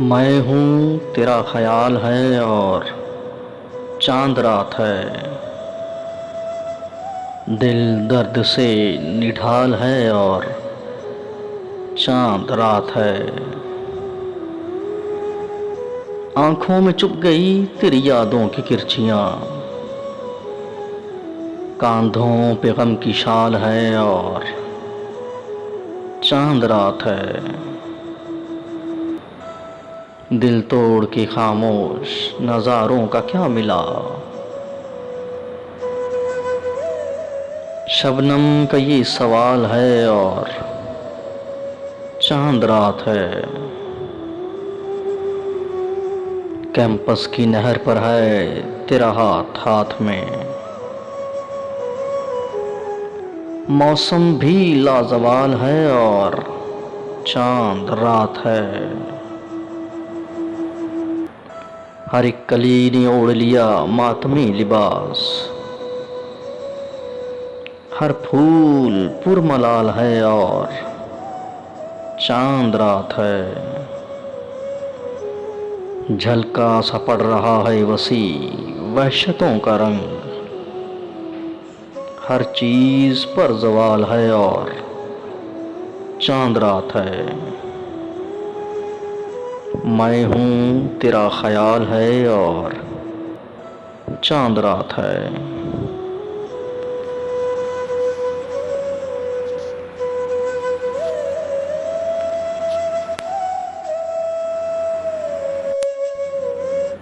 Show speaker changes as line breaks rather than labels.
मैं हूँ तेरा ख्याल है और चांद रात है। दिल दर्द से निढाल है और चांद रात है। आंखों में चुप गई तेरी यादों की किरचियाँ, कांधों पे गम की शाल है और चांद रात है। दिल तोड़ के खामोश नज़ारों का क्या मिला, शबनम का ये सवाल है और चांद रात है। कैंपस की नहर पर है तेरा हाथ हाथ में, मौसम भी लाजवाल है और चांद रात है। हर एक कली ने ओढ़ लिया मातमी लिबास, हर फूल पुरमलाल है और चांद रात है। झलका सा पड़ रहा है वसी वहशतों का रंग, हर चीज पर जवाल है और चांद रात है। मैं हूँ तेरा ख्याल है और चांद रात है।